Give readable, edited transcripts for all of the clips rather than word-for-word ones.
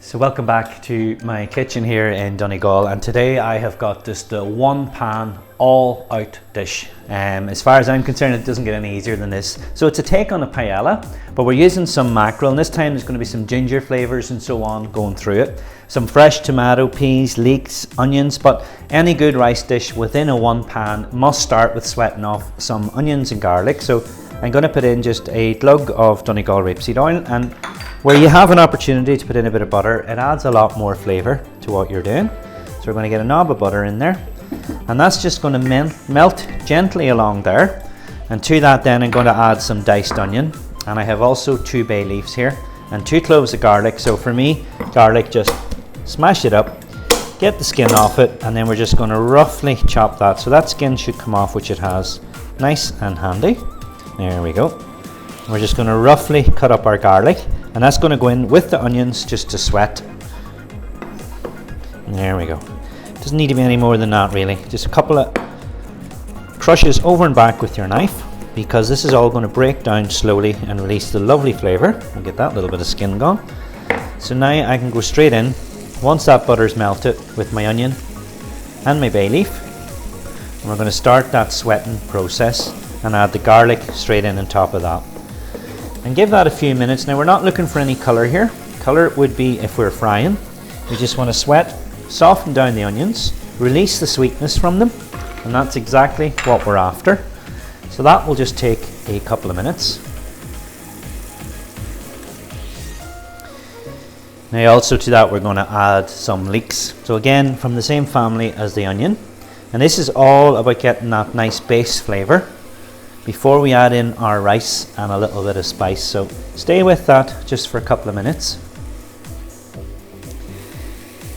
So welcome back to my kitchen here in Donegal, and today I have got just a one pan all out dish. As far as I'm concerned, it doesn't get any easier than this. So it's a take on a paella, but we're using some mackerel, and this time there's going to be some ginger flavours and so on going through it. Some fresh tomato, peas, leeks, onions, but any good rice dish within a one pan must start with sweating off some onions and garlic. So I'm going to put in just a glug of Donegal rapeseed oil, and where you have an opportunity to put in a bit of butter, it adds a lot more flavour to what you're doing. So we're going to get a knob of butter in there, and that's just going to melt gently along there. And to that then I'm going to add some diced onion, and I have also 2 bay leaves here and 2 cloves of garlic. So for me, garlic, just smash it up, get the skin off it, and then we're just going to roughly chop that. So that skin should come off, which it has, nice and handy. There we go. We're just going to roughly cut up our garlic, and that's going to go in with the onions just to sweat. There we go. Doesn't need to be any more than that really. Just a couple of crushes over and back with your knife, because this is all going to break down slowly and release the lovely flavour. We'll get that little bit of skin gone. So now I can go straight in, once that butter's melted, with my onion and my bay leaf. And we're going to start that sweating process and add the garlic straight in on top of that. And give that a few minutes. Now we're not looking for any colour here. Colour would be if we're frying. We just want to sweat, soften down the onions, release the sweetness from them, and that's exactly what we're after. So that will just take a couple of minutes. Now also to that we're going to add some leeks. So again, from the same family as the onion. And this is all about getting that nice base flavour before we add in our rice and a little bit of spice. So stay with that just for a couple of minutes.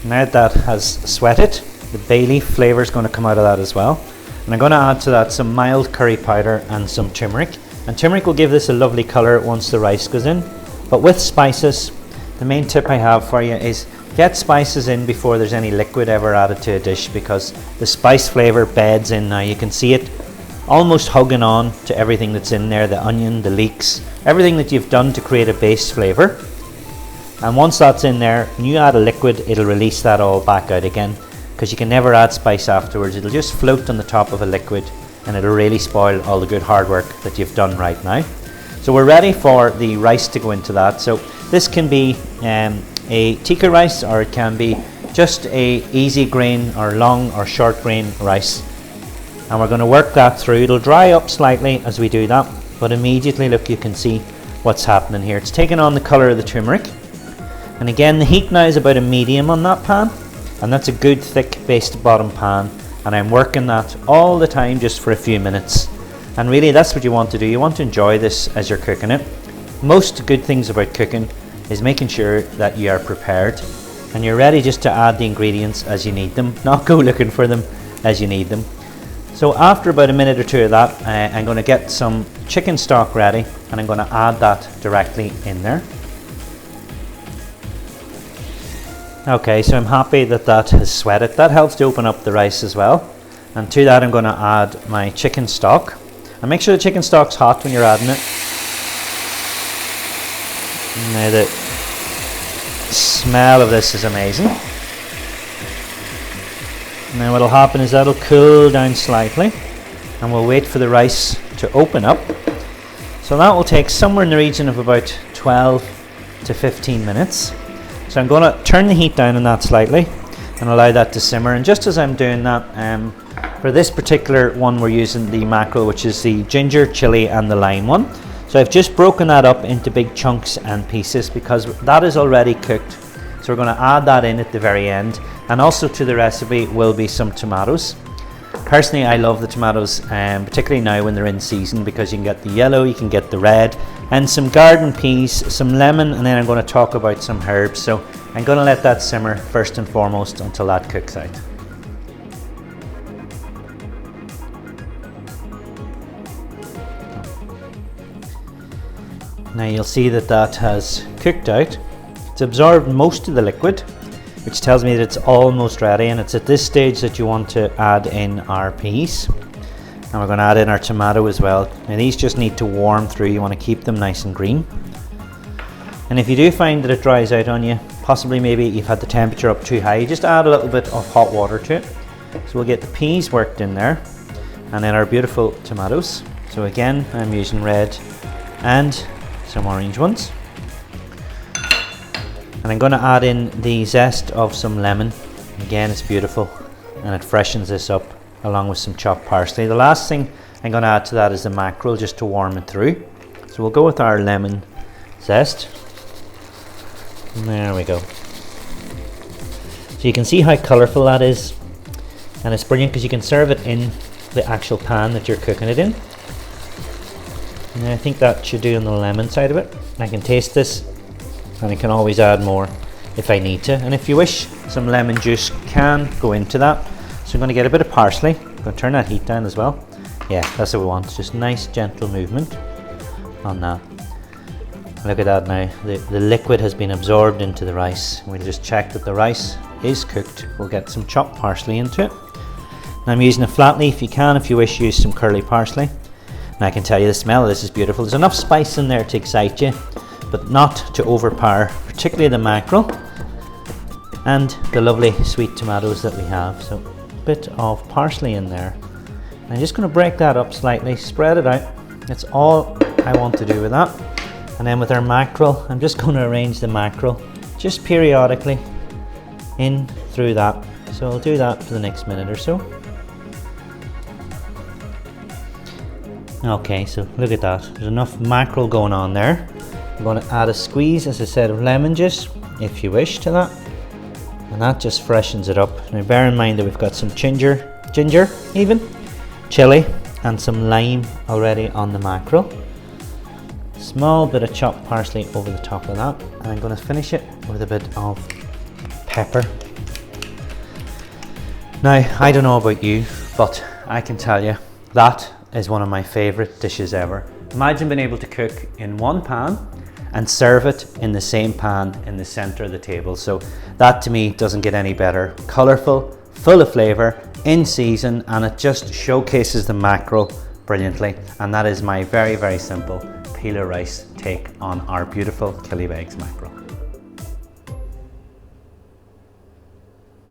Now that has sweated, the bay leaf flavour is going to come out of that as well. And I'm going to add to that some mild curry powder and some turmeric. And turmeric will give this a lovely colour once the rice goes in. But with spices, the main tip I have for you is get spices in before there's any liquid ever added to a dish, because the spice flavour beds in now. You can see it almost hugging on to everything that's in there, the onion, the leeks, everything that you've done to create a base flavour. And once that's in there, when you add a liquid, it'll release that all back out again, because you can never add spice afterwards. It'll just float on the top of a liquid, and it'll really spoil all the good hard work that you've done right now. So we're ready for the rice to go into that. So this can be a tikka rice, or it can be just a easy grain or long or short grain rice. And we're going to work that through. It'll dry up slightly as we do that, but immediately, look, you can see what's happening here. It's taking on the colour of the turmeric. And again, the heat now is about a medium on that pan, and that's a good thick based bottom pan, and I'm working that all the time just for a few minutes. And really that's what you want to do. You want to enjoy this as you're cooking it. Most good things about cooking is making sure that you are prepared and you're ready just to add the ingredients as you need them, not go looking for them as you need them. So after about a minute or two of that, I'm going to get some chicken stock ready, and I'm going to add that directly in there. Okay, so I'm happy that that has sweated. That helps to open up the rice as well. And to that I'm going to add my chicken stock. And make sure the chicken stock's hot when you're adding it. Now the smell of this is amazing. Now what will happen is that'll cool down slightly, and we'll wait for the rice to open up. So that will take somewhere in the region of about 12 to 15 minutes. So I'm going to turn the heat down on that slightly and allow that to simmer. And just as I'm doing that, for this particular one we're using the mackerel, which is the ginger, chili and the lime one. So I've just broken that up into big chunks and pieces, because that is already cooked. So we're going to add that in at the very end. And also to the recipe will be some tomatoes. Personally, I love the tomatoes, particularly now when they're in season, because you can get the yellow, you can get the red, and some garden peas, some lemon, and then I'm going to talk about some herbs. So I'm going to let that simmer first and foremost until that cooks out. Now you'll see that that has cooked out. It's absorbed most of the liquid, which tells me that it's almost ready, and it's at this stage that you want to add in our peas. And we're going to add in our tomato as well. Now these just need to warm through. You want to keep them nice and green. And if you do find that it dries out on you, possibly maybe you've had the temperature up too high, you just add a little bit of hot water to it. So we'll get the peas worked in there, and then our beautiful tomatoes. So again, I'm using red and some orange ones. And I'm going to add in the zest of some lemon. Again, it's beautiful and it freshens this up, along with some chopped parsley. The last thing I'm going to add to that is the mackerel, just to warm it through. So we'll go with our lemon zest. And there we go. So you can see how colourful that is, and it's brilliant because you can serve it in the actual pan that you're cooking it in. And I think that should do on the lemon side of it. I can taste this, and I can always add more if I need to. And if you wish, some lemon juice can go into that. So I'm going to get a bit of parsley. I'm going to turn that heat down as well. Yeah, that's what we want. Just nice gentle movement on that. Look at that now. The liquid has been absorbed into the rice. We'll just check that the rice is cooked. We'll get some chopped parsley into it. Now I'm using a flat leaf. You can, if you wish, use some curly parsley. And I can tell you the smell of this is beautiful. There's enough spice in there to excite you, but not to overpower, particularly the mackerel and the lovely sweet tomatoes that we have. So a bit of parsley in there. I'm just going to break that up slightly, spread it out. That's all I want to do with that. And then with our mackerel, I'm just going to arrange the mackerel just periodically in through that. So I'll do that for the next minute or so. Okay, so look at that. There's enough mackerel going on there. I'm going to add a squeeze, as I said, of lemon juice, if you wish, to that. And that just freshens it up. Now bear in mind that we've got some ginger even, chili, and some lime already on the mackerel. Small bit of chopped parsley over the top of that. And I'm going to finish it with a bit of pepper. Now, I don't know about you, but I can tell you that is one of my favorite dishes ever. Imagine being able to cook in one pan and serve it in the same pan in the center of the table. So that to me doesn't get any better. Colorful, full of flavor, in season, and it just showcases the mackerel brilliantly. And that is my very, very simple Pilau rice take on our beautiful Killybegs mackerel.